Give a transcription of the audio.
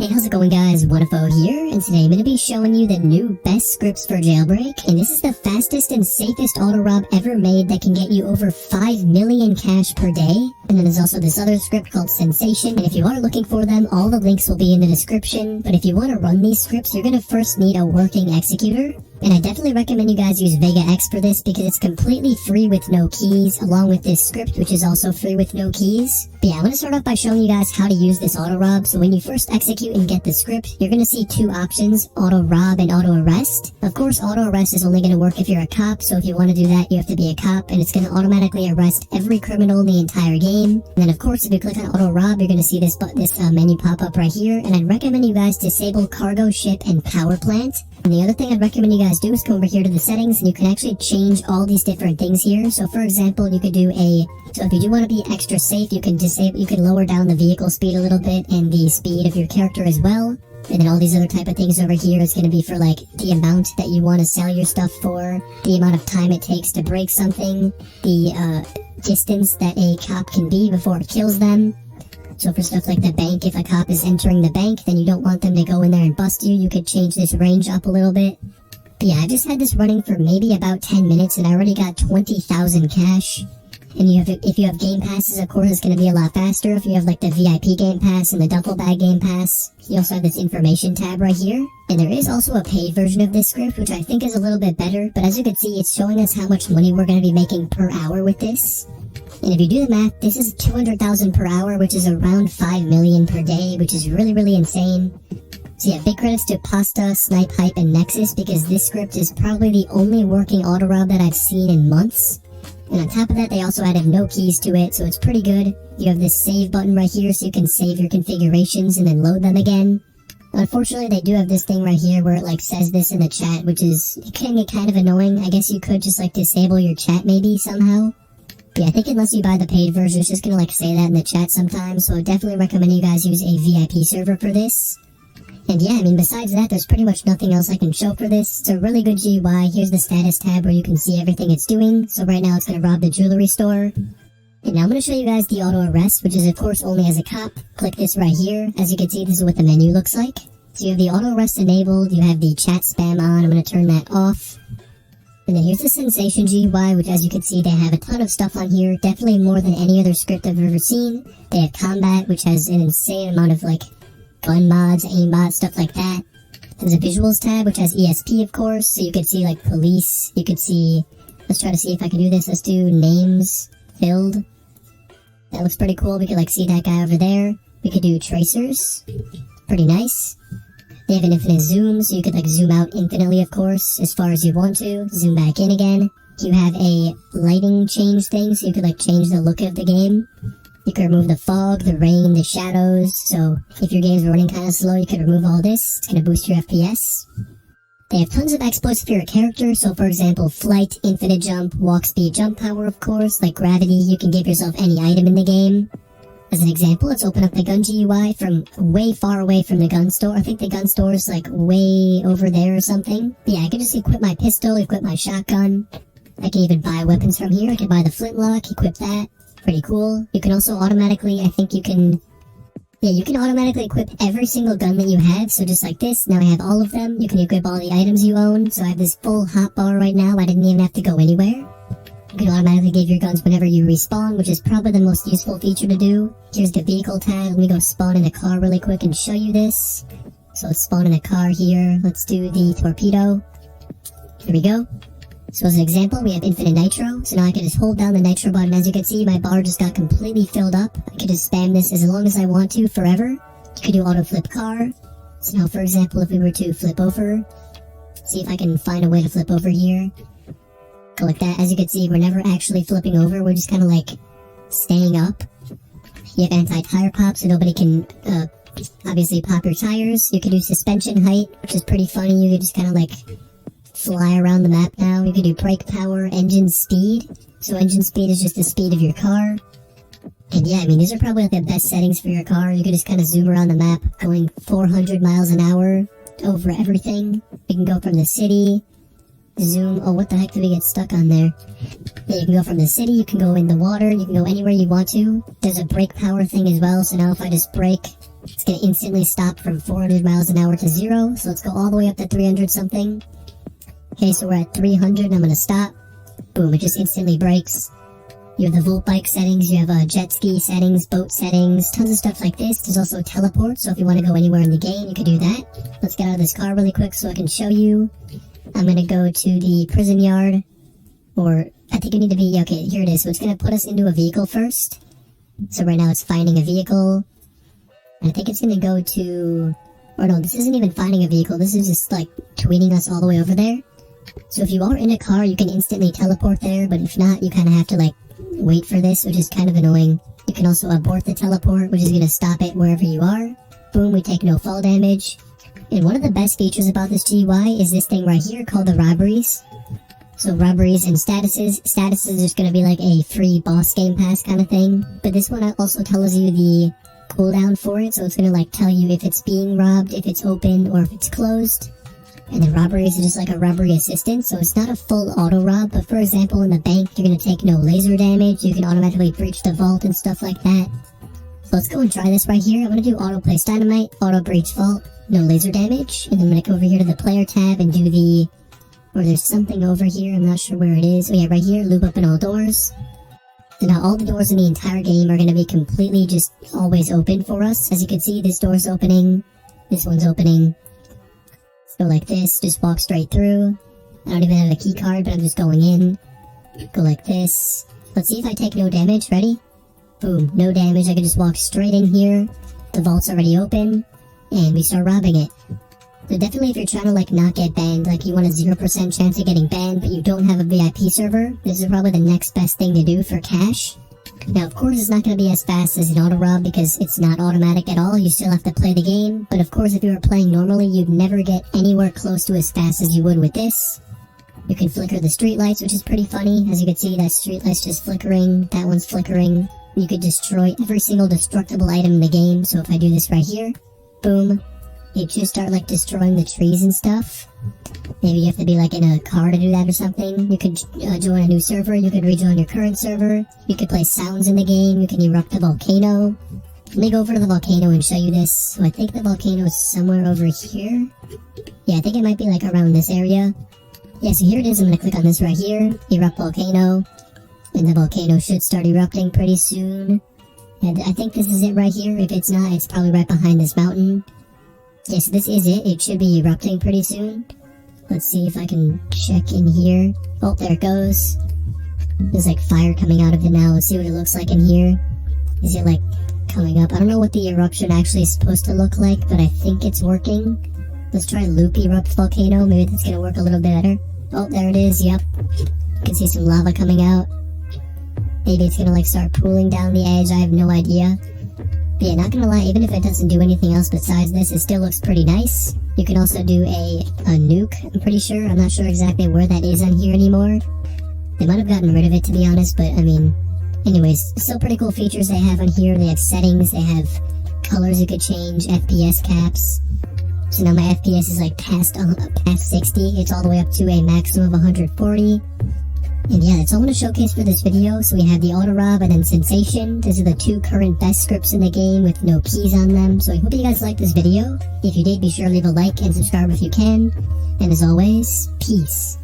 Hey, how's it going guys? Wonderful here, and today I'm going to be showing you the new best scripts for Jailbreak, and this is the fastest and safest auto-rob ever made that can get you over 5 million cash per day. And then there's also this other script called Sensation, and if you are looking for them, all the links will be in the description. But if you want to run these scripts, you're going to first need a working executor. And I definitely recommend you guys use Vega X for this because it's completely free with no keys, along with this script, which is also free with no keys. But yeah, I'm going to start off by showing you guys how to use this auto-rob. So when you first execute and get the script, you're going to see two options, auto-rob and auto-arrest. Of course, auto-arrest is only going to work if you're a cop, so if you want to do that, you have to be a cop, and it's going to automatically arrest every criminal in the entire game. And then of course, if you click on auto-rob, you're going to see this menu pop up right here, and I'd recommend you guys disable cargo, ship, and power plant. And the other thing I'd recommend you guys do is come over here to the settings, and you can actually change all these different things here. So for example, you could do so if you do want to be extra safe, you can lower down the vehicle speed a little bit and the speed of your character as well. And then all these other type of things over here is going to be for like the amount that you want to sell your stuff for, the amount of time it takes to break something, the distance that a cop can be before it kills them. So for stuff like the bank, if a cop is entering the bank, then you don't want them to go in there and bust you, you could change this range up a little bit. But yeah, I just had this running for maybe about 10 minutes and I already got 20,000 cash. And if you have game passes, of course, it's going to be a lot faster. If you have like the VIP game pass and the duffel bag game pass, you also have this information tab right here. And there is also a paid version of this script, which I think is a little bit better. But as you can see, it's showing us how much money we're going to be making per hour with this. And if you do the math, this is 200,000 per hour, which is around 5 million per day, which is really, really insane. So yeah, big credits to Pasta, Snipe, Hype, and Nexus, because this script is probably the only working auto-rob that I've seen in months. And on top of that, they also added no keys to it, so it's pretty good. You have this save button right here, so you can save your configurations and then load them again. Unfortunately, they do have this thing right here where it like says this in the chat, which can get kind of annoying. I guess you could just like disable your chat maybe somehow. Yeah, I think unless you buy the paid version, it's just gonna like say that in the chat sometimes, so I definitely recommend you guys use a VIP server for this. And yeah, I mean, besides that, there's pretty much nothing else I can show for this. It's a really good GUI. Here's the status tab where you can see everything it's doing. So right now it's gonna rob the jewelry store. And now I'm gonna show you guys the auto arrest, which is of course only as a cop. Click this right here. As you can see, this is what the menu looks like. So you have the auto arrest enabled, you have the chat spam on. I'm gonna turn that off. And then here's the Sensation GUI, which as you can see, they have a ton of stuff on here. Definitely more than any other script I've ever seen. They have combat, which has an insane amount of like gun mods, aimbot, stuff like that. There's a visuals tab, which has ESP, of course, so you could see like police. You could see, let's try to see if I can do this. Let's do names filled. That looks pretty cool. We could like see that guy over there. We could do tracers. Pretty nice. They have an infinite zoom, so you could like zoom out infinitely, of course, as far as you want to. Zoom back in again. You have a lighting change thing, so you could like change the look of the game. You can remove the fog, the rain, the shadows, so if your game's running kind of slow, you can remove all this. It's going to boost your FPS. They have tons of exploits for your character, so for example, flight, infinite jump, walk speed, jump power, of course, like gravity. You can give yourself any item in the game. As an example, let's open up the gun GUI from way far away from the gun store. I think the gun store is like way over there or something. But yeah, I can just equip my pistol, equip my shotgun. I can even buy weapons from here. I can buy the flintlock, equip that. Pretty cool. You can also automatically, you can automatically equip every single gun that you have. So just like this, now I have all of them. You can equip all the items you own. So I have this full hotbar right now. I didn't even have to go anywhere. You can automatically give your guns whenever you respawn, which is probably the most useful feature to do. Here's the vehicle tag. Let me go spawn in a car really quick and show you this. So let's spawn in a car here. Let's do the torpedo. Here we go. So as an example, we have infinite nitro, so now I can just hold down the nitro button. As you can see, my bar just got completely filled up. I can just spam this as long as I want to, forever. You can do auto flip car. So now, for example, if we were to flip over, see if I can find a way to flip over here. Go like that. As you can see, we're never actually flipping over, we're just kind of like staying up. You have anti-tire pop, so nobody can obviously pop your tires. You can do suspension height, which is pretty funny. You can just kind of like fly around the map now. You can do brake power, engine speed. So engine speed is just the speed of your car. And yeah, I mean, these are probably like the best settings for your car. You can just kind of zoom around the map, going 400 miles an hour over everything. You can go from the city, zoom. Oh, what the heck did we get stuck on there? Yeah, you can go from the city, you can go in the water, you can go anywhere you want to. There's a brake power thing as well, so now if I just brake, It's gonna instantly stop from 400 miles an hour to 0, so let's go all the way up to 300 something. Okay, so we're at 300 and I'm gonna stop. Boom, it just instantly brakes. You have the volt bike settings, you have jet ski settings, boat settings, tons of stuff like this. There's also teleport, so if you want to go anywhere in the game, you can do that. Let's get out of this car really quick so I can show you. I'm gonna go to the prison yard, or I think you need to be, okay, here it is. So it's gonna put us into a vehicle first. So right now it's finding a vehicle. And I think it's gonna go to, or no, this isn't even finding a vehicle. This is just like tweeting us all the way over there. So if you are in a car, you can instantly teleport there, but if not, you kind of have to like wait for this, which is kind of annoying. You can also abort the teleport, which is going to stop it wherever you are. Boom, we take no fall damage. And one of the best features about this GUI is this thing right here called the robberies. So robberies and statuses. Statuses is just going to be like a free boss game pass kind of thing. But this one also tells you the cooldown for it, so it's going to like tell you if it's being robbed, if it's open, or if it's closed. And then robberies is just like a robbery assistant, so it's not a full auto rob, but for example in the bank you're going to take no laser damage, you can automatically breach the vault and stuff like that. So let's go and try this right here. I'm going to do auto place dynamite, auto breach vault, no laser damage, and then I'm going to go over here to the player tab and do the, or there's something over here, I'm not sure where it is. Oh yeah, right here, loop open all doors. So now all the doors in the entire game are going to be completely just always open for us. As you can see, this door's opening, this one's opening. Go like this, just walk straight through. I don't even have a key card, but I'm just going in. Go like this. Let's see if I take no damage. Ready? Boom, no damage. I can just walk straight in here. The vault's already open, and we start robbing it. So definitely if you're trying to like not get banned, like you want a 0% chance of getting banned, but you don't have a VIP server, this is probably the next best thing to do for cash. Now, of course, it's not going to be as fast as an auto rob because it's not automatic at all. You still have to play the game. But of course, if you were playing normally, you'd never get anywhere close to as fast as you would with this. You can flicker the street lights, which is pretty funny. As you can see, that street light's just flickering. That one's flickering. You could destroy every single destructible item in the game. So if I do this right here, boom, it just start like destroying the trees and stuff. Maybe you have to be like in a car to do that or something. You could join a new server, you could rejoin your current server, you could play sounds in the game, you can erupt the volcano. Let me go over to the volcano and show you this. So I think the volcano is somewhere over here. Yeah, I think it might be like around this area. Yeah, so here it is. I'm gonna click on this right here, erupt volcano, and the volcano should start erupting pretty soon. And I think this is it right here. If it's not, it's probably right behind this mountain. Yeah, so this is it. It should be erupting pretty soon. Let's see if I can check in here. Oh, there it goes. There's like fire coming out of it now. Let's see what it looks like in here. Is it like coming up? I don't know what the eruption actually is supposed to look like, but I think it's working. Let's try loop erupt volcano. Maybe that's gonna work a little bit better. Oh, there it is. Yep. You can see some lava coming out. Maybe it's gonna like start pooling down the edge. I have no idea. But yeah, not gonna lie, even if it doesn't do anything else besides this, it still looks pretty nice. You can also do a nuke, I'm pretty sure. I'm not sure exactly where that is on here anymore. They might have gotten rid of it, to be honest, but I mean, anyways, still pretty cool features they have on here. They have settings, they have colors you could change, FPS caps. So now my FPS is like past 60. It's all the way up to a maximum of 140. And yeah, that's all I'm going to showcase for this video. So we have the auto rob and then sensation. These are the two current best scripts in the game with no keys on them. So I hope you guys liked this video. If you did, be sure to leave a like and subscribe if you can. And as always, peace.